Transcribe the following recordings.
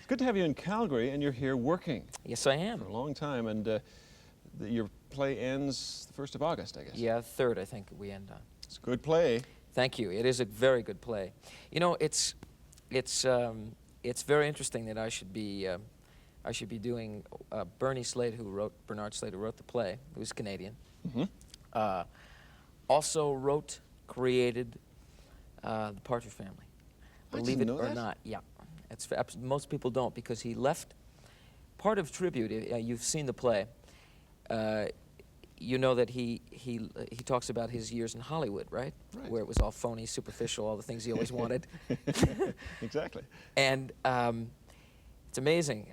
Good to have you in Calgary, and you're here working Yes, I am. for a long time, and your play ends the 1st of August, I guess. Yeah, 3rd, I think we end on. It's a good play. Thank you. It is a very good play. You know, it's very interesting that I should be doing Bernard Slade, who wrote the play, who's Canadian. Mm-hmm. Also wrote, created the Partridge Family. Believe it or not, yeah. Most people don't, because he left part of tribute. You've seen the play. You know that he talks about his years in Hollywood, right? Right. Where it was all phony, superficial, all the things he always wanted. Exactly. And it's amazing.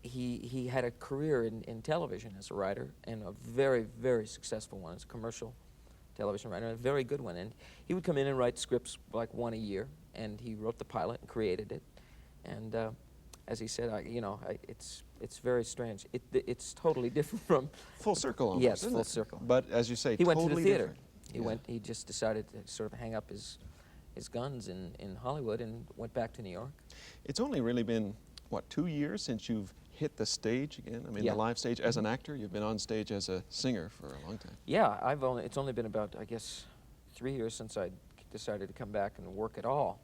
He had a career in television as a writer, and a very, very successful one as a commercial television writer, and a very good one. And he would come in and write scripts like one a year, and he wrote the pilot and created it. And as he said, it's very strange. It's totally different from Full circle almost, yes, isn't full it? circle. But as you say, He totally went to the theater. different. He just decided to sort of hang up his guns in Hollywood and went back to New York. It's only really been, what, 2 years since you've hit the stage again? I mean, Yeah. the live stage as an actor. You've been on stage as a singer for a long time. Yeah, it's only been about, I guess, 3 years since I decided to come back and work at all.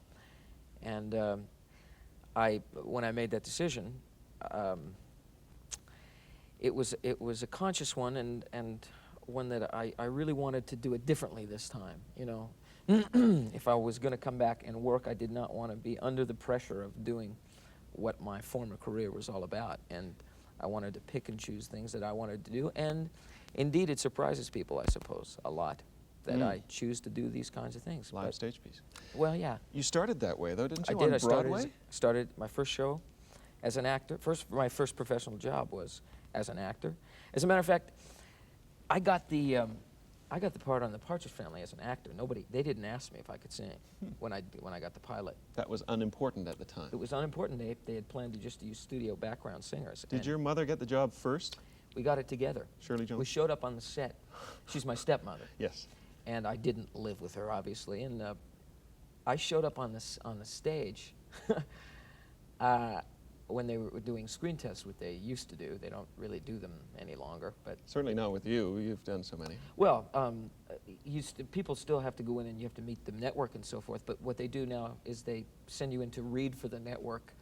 And when I made that decision, it was a conscious one, and one that I really wanted to do it differently this time. You know, if I was going to come back and work, I did not want to be under the pressure of doing what my former career was all about, and I wanted to pick and choose things that I wanted to do. And indeed, it surprises people, I suppose, a lot that I choose to do these kinds of things. Live stage piece. Well, yeah. You started that way, though, didn't you? I did. On I Broadway? started my first show as an actor. My first professional job was as an actor. As a matter of fact, I got the part on the Partridge Family as an actor. They didn't ask me if I could sing when I got the pilot. That was unimportant at the time. It was unimportant. They had planned to just use studio background singers. Did your mother get the job first? We got it together. Shirley Jones? We showed up on the set. She's my stepmother. Yes. And I didn't live with her, obviously. And I showed up on the stage when they were doing screen tests, what they used to do. They don't really do them any longer, but Certainly not with you. You've done so many. well, people still have to go in and you have to meet the network and so forth. But what they do now is they send you in to read for the network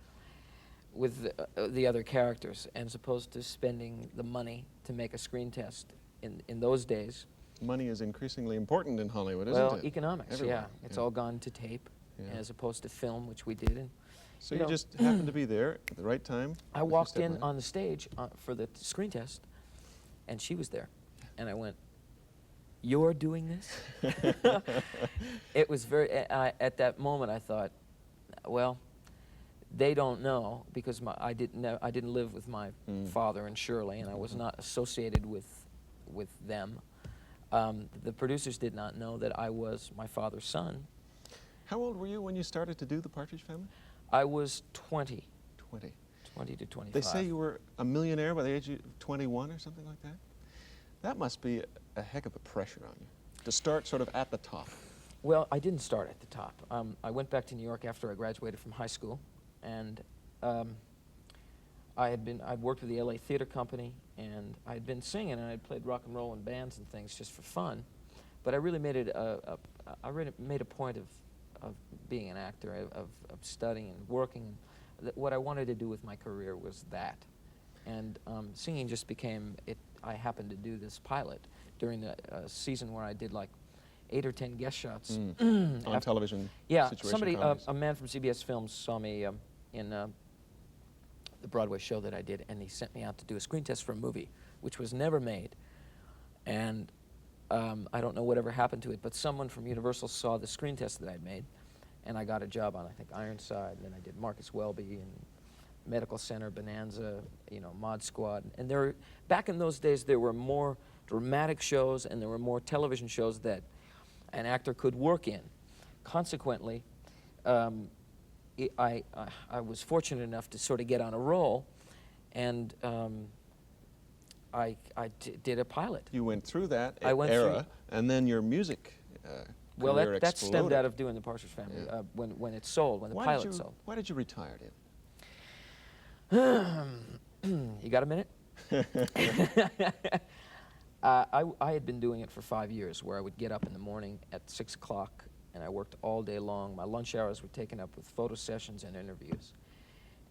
with the other characters, as opposed to spending the money to make a screen test in those days. Money is increasingly important in Hollywood, isn't Well, it? economics, Everywhere, yeah. It's yeah. all gone to tape, Yeah. as opposed to film, which we did. And So you you know, just happened to be there at the right time? I with your walked in stepmother? on the stage for the screen test, and she was there. And I went, "You're doing this?" It was very, at that moment I thought, well, they don't know, because I didn't live with my father and Shirley, and I was not associated with them. The producers did not know that I was my father's son. How old were you when you started to do the Partridge Family? I was 20. 20. 20 to 25. They say you were a millionaire by the age of 21 or something like that? That must be a heck of a pressure on you, to start sort of at the top. Well, I didn't start at the top. I went back to New York after I graduated from high school, and I'd worked with the LA Theater Company, and I'd been singing, and I'd played rock and roll in bands and things just for fun. But I really made it a point of being an actor, of studying and working. What I wanted to do with my career was that. And singing just became it. I happened to do this pilot during the season where I did like 8 or 10 guest shots. On television. Yeah, situation somebody, comedies. a man from CBS Films saw me in the Broadway show that I did, and he sent me out to do a screen test for a movie, which was never made. And I don't know whatever happened to it, but someone from Universal saw the screen test that I'd made, and I got a job on, I think, Ironside, and then I did Marcus Welby and Medical Center, Bonanza, you know, Mod Squad. And back in those days, there were more dramatic shows and there were more television shows that an actor could work in. Consequently, I was fortunate enough to sort of get on a roll, and I did a pilot. You went through that I went era, and then your music Well, career that stemmed exploded. out of doing the Partridge Family, Yeah. when it sold, when the pilot sold. Why did you retire, David? You got a minute? I had been doing it for 5 years, where I would get up in the morning at 6 o'clock, and I worked all day long. My lunch hours were taken up with photo sessions and interviews.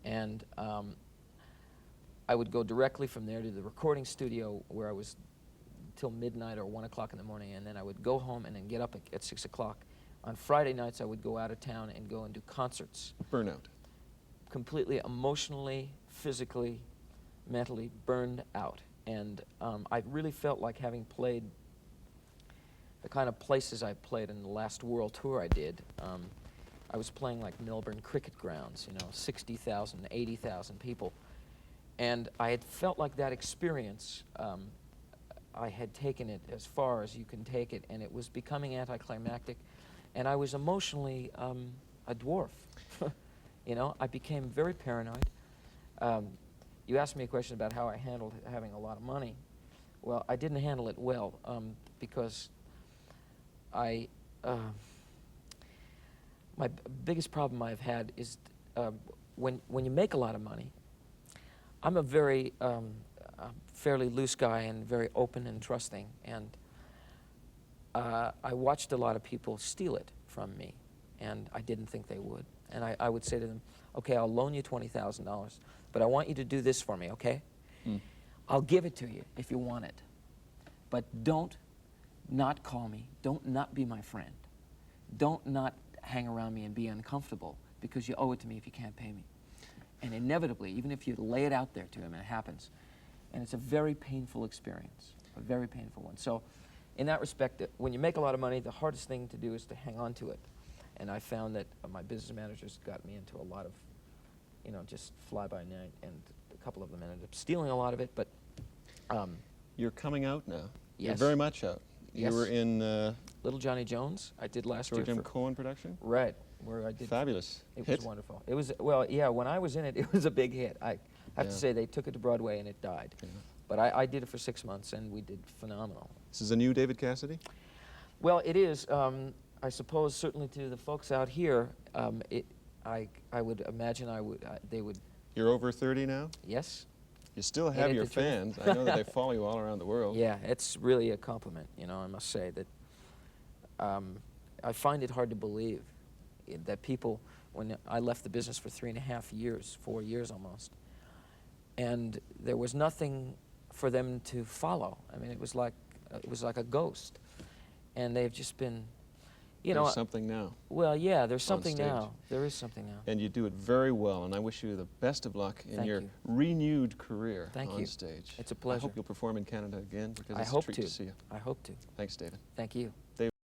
And I would go directly from there to the recording studio, where I was till midnight or 1 o'clock in the morning, and then I would go home and then get up at 6 o'clock. On Friday nights, I would go out of town and go and do concerts. Burnout. Completely emotionally, physically, mentally burned out. And I really felt like, having played the kind of places I played in the last world tour I did, I was playing like Melbourne cricket grounds, 60,000, 80,000 people. And I had felt like that experience, I had taken it as far as you can take it, and it was becoming anticlimactic. And I was emotionally a dwarf. I became very paranoid. You asked me a question about how I handled having a lot of money. Well, I didn't handle it well, because my biggest problem I've had is when you make a lot of money. I'm a very fairly loose guy and very open and trusting, and I watched a lot of people steal it from me, and I didn't think they would. And I would say to them, okay, I'll loan you $20,000, but I want you to do this for me, okay? I'll give it to you if you want it, but don't not call me, don't not be my friend, don't not hang around me and be uncomfortable, because you owe it to me if you can't pay me. And inevitably, even if you lay it out there to him, it happens. And it's a very painful experience, a very painful one. So in that respect, when you make a lot of money, the hardest thing to do is to hang on to it. And I found that my business managers got me into a lot of, just fly-by-night, and a couple of them ended up stealing a lot of it, but... You're coming out now. Yes. You're very much out. Yes. You were in... Little Johnny Jones, I did last George year. M. Cohen production? Right, where I did... Fabulous. It Hit? was wonderful. It was, well, yeah, when I was in it, it was a big hit. I have Yeah. to say, they took it to Broadway and it died. Yeah. But I did it for 6 months, and we did phenomenal. This is a new David Cassidy? Well, it is. I suppose certainly to the folks out here, I would imagine they would. You're over 30 now? Yes. You still Ain't have it your the truth? fans. I know that they follow you all around the world. Yeah, it's really a compliment. I must say that I find it hard to believe that people, when I left the business for 3.5 years, 4 years almost, and there was nothing for them to follow. I mean, it was like a ghost, and they've just been, There's something now. Well, yeah, there's something stage. now. There is something now. And you do it very well, and I wish you the best of luck in Thank your you. renewed career Thank on you. stage. It's a I pleasure. hope you'll perform in Canada again, because I it's hope a treat to see you. I hope to. Thanks, David. Thank you.